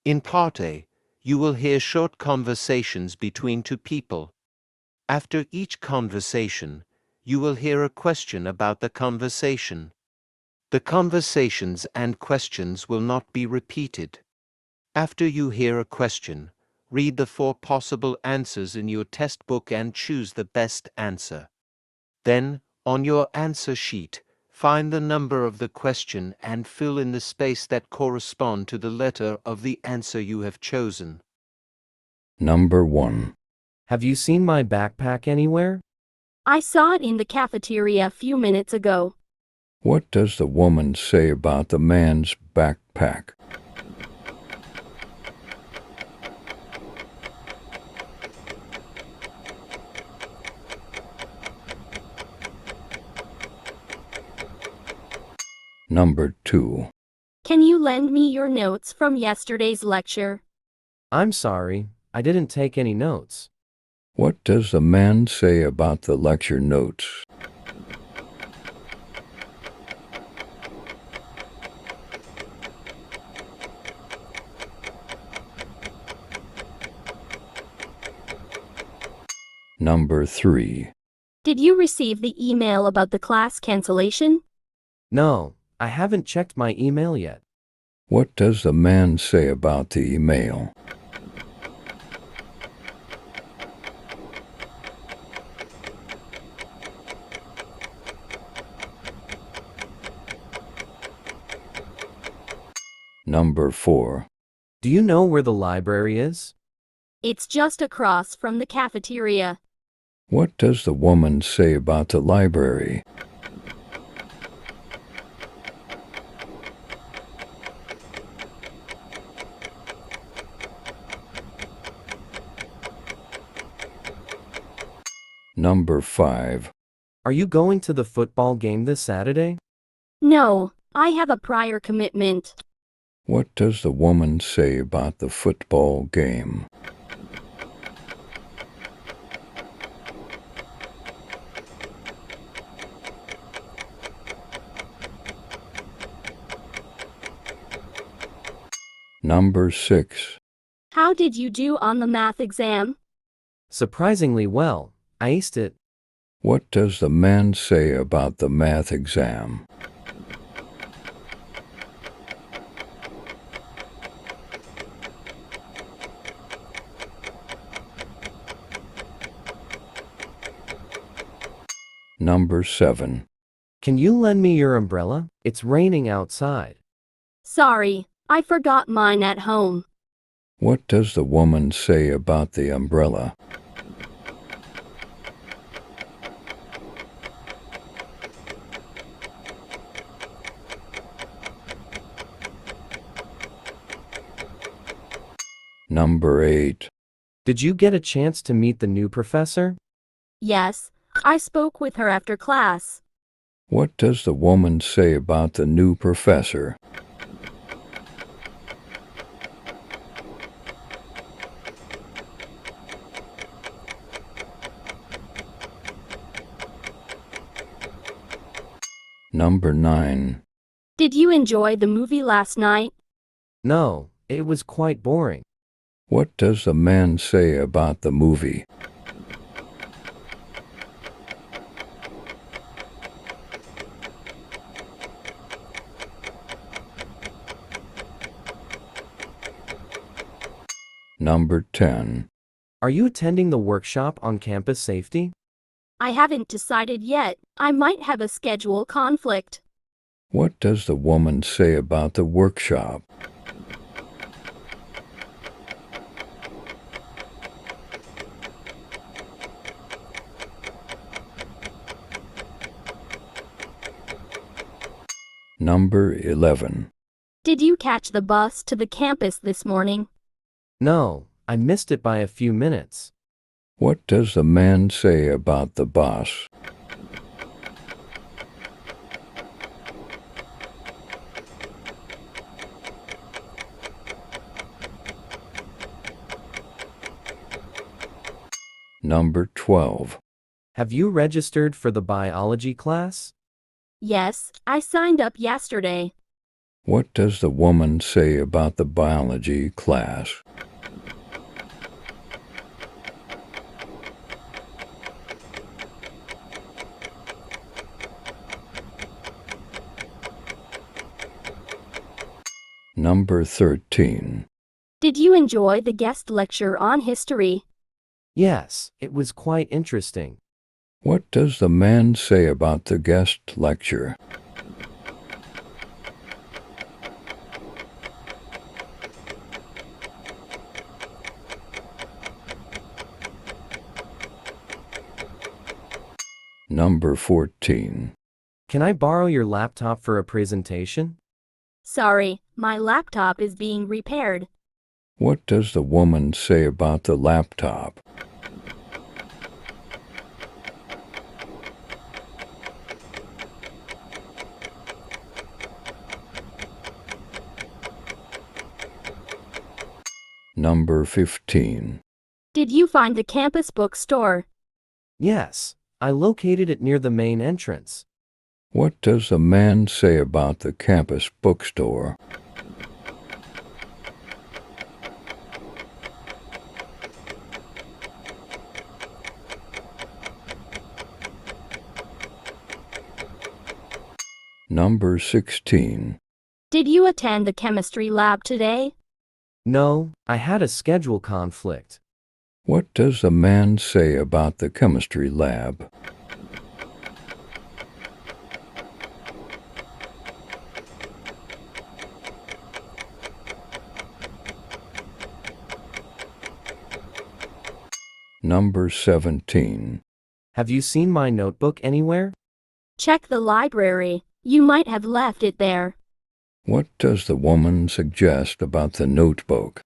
In Part A, you will hear short conversations between two people. After each conversation, you will hear a question about the conversation. The conversations and questions will not be repeated. After you hear a question, read the 4 possible answers in your test book and choose the best answer. Then, on your answer sheet, find the number of the question and fill in the space that correspond to the letter of the answer you have chosen. Number 1. Have you seen my backpack anywhere? I saw it in the cafeteria a few minutes ago. What does the woman say about the man's backpack? Number 2. Can you lend me your notes from yesterday's lecture? I'm sorry, I didn't take any notes. What does the man say about the lecture notes? Number 3. Did you receive the email about the class cancellation? No, I haven't checked my email yet. What does the man say about the email? Number 4. Do you know where the library is? It's just across from the cafeteria. What does the woman say about the library? Number 5. Are you going to the football game this Saturday? No, I have a prior commitment. What does the woman say about the football game? Number 6. How did you do on the math exam? Surprisingly well, I aced it. What does the man say about the math exam? Number 7. Can you lend me your umbrella? It's raining outside. Sorry, I forgot mine at home. What does the woman say about the umbrella? Number 8. Did you get a chance to meet the new professor? Yes, I spoke with her after class. What does the woman say about the new professor? Number 9. Did you enjoy the movie last night? No, it was quite boring. What does the man say about the movie? Number 10. Are you attending the workshop on campus safety? I haven't decided yet. I might have a schedule conflict. What does the woman say about the workshop? Number 11. Did you catch the bus to the campus this morning? No, I missed it by a few minutes. What does the man say about the bus? Number 12. Have you registered for the biology class? Yes, I signed up yesterday. What does the woman say about the biology class? Number 13. Did you enjoy the guest lecture on history? Yes, it was quite interesting. What does the man say about the guest lecture? Number 14. Can I borrow your laptop for a presentation? Sorry, my laptop is being repaired. What does the woman say about the laptop? Number 15. Did you find the campus bookstore? Yes, I located it near the main entrance. What does the man say about the campus bookstore? Number 16. Did you attend the chemistry lab today? No, I had a schedule conflict. What does the man say about the chemistry lab? Number 17. Have you seen my notebook anywhere? Check the library. You might have left it there. What does the woman suggest about the notebook?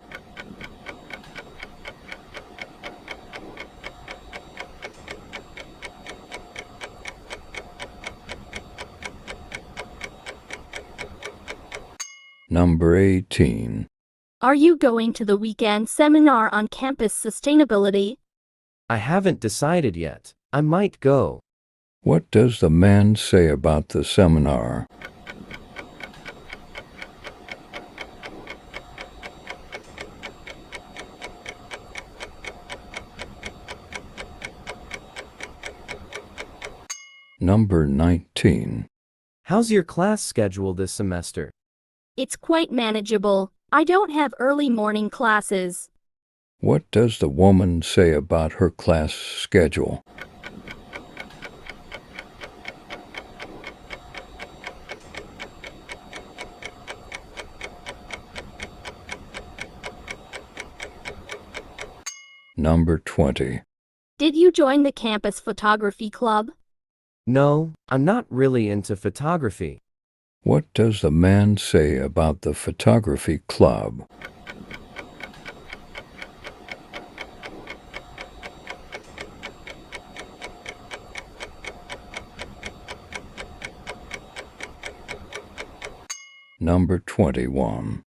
Number 18. Are you going to the weekend seminar on campus sustainability? I haven't decided yet. I might go. What does the man say about the seminar? Number 19. How's your class schedule this semester? It's quite manageable. I don't have early morning classes. What does the woman say about her class schedule? Number 20. Did you join the campus photography club? No, I'm not really into photography. What does the man say about the photography club? Number 21.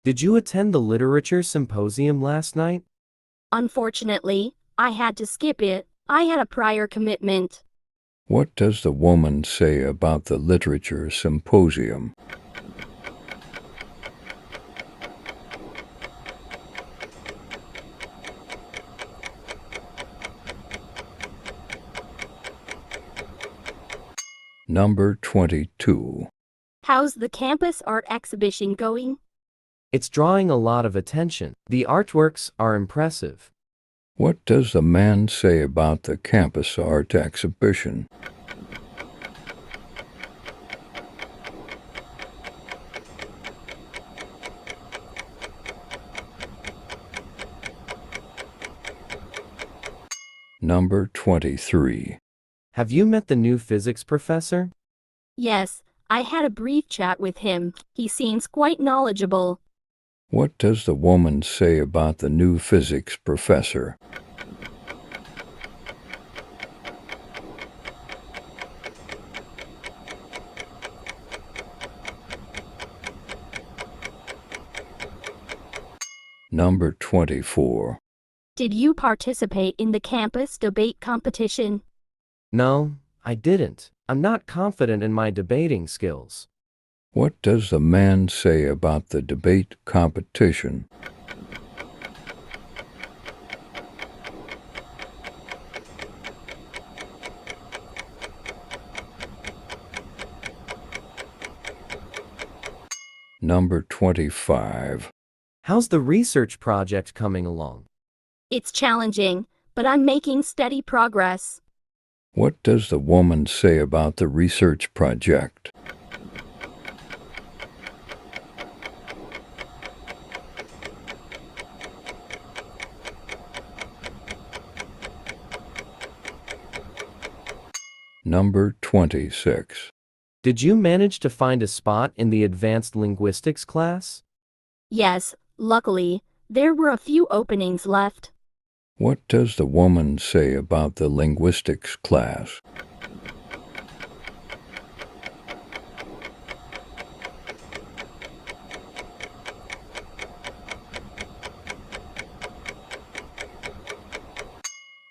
Did you attend the literature symposium last night? Unfortunately, I had to skip it. I had a prior commitment. What does the woman say about the literature symposium? Number 22. How's the campus art exhibition going? It's drawing a lot of attention. The artworks are impressive. What does the man say about the campus art exhibition? Number 23. Have you met the new physics professor? Yes, I had a brief chat with him. He seems quite knowledgeable. What does the woman say about the new physics professor? Number 24. Did you participate in the campus debate competition? No, I didn't. I'm not confident in my debating skills. What does the man say about the debate competition? Number 25. How's the research project coming along? It's challenging, but I'm making steady progress. What does the woman say about the research project? Number 26. Did you manage to find a spot in the advanced linguistics class? Yes, luckily, there were a few openings left. What does the woman say about the linguistics class?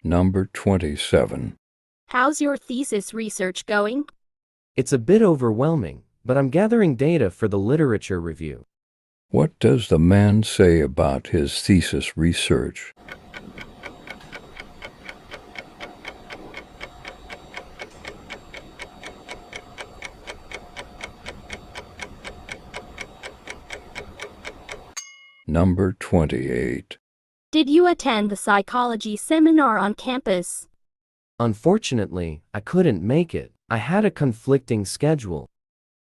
Number 27. How's your thesis research going? It's a bit overwhelming, but I'm gathering data for the literature review. What does the man say about his thesis research? Number 28. Did you attend the psychology seminar on campus? Unfortunately, I couldn't make it. I had a conflicting schedule.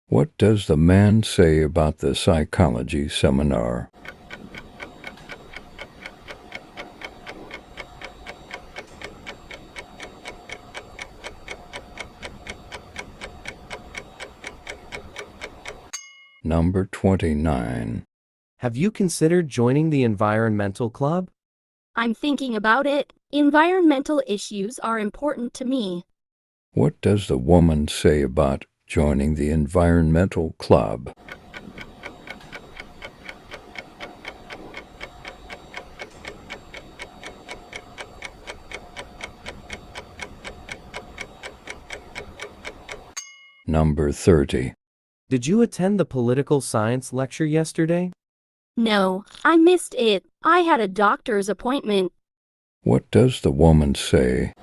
What does the man say about the psychology seminar? Number 29. Have you considered joining the environmental club? I'm thinking about it. Environmental issues are important to me. What does the woman say about joining the environmental club? Number 30. Did you attend the political science lecture yesterday? No, I missed it. I had a doctor's appointment. What does the woman say?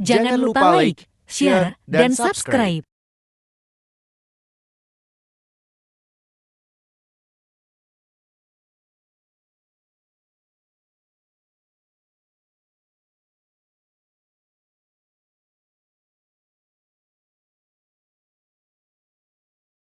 Jangan lupa like, share, dan subscribe.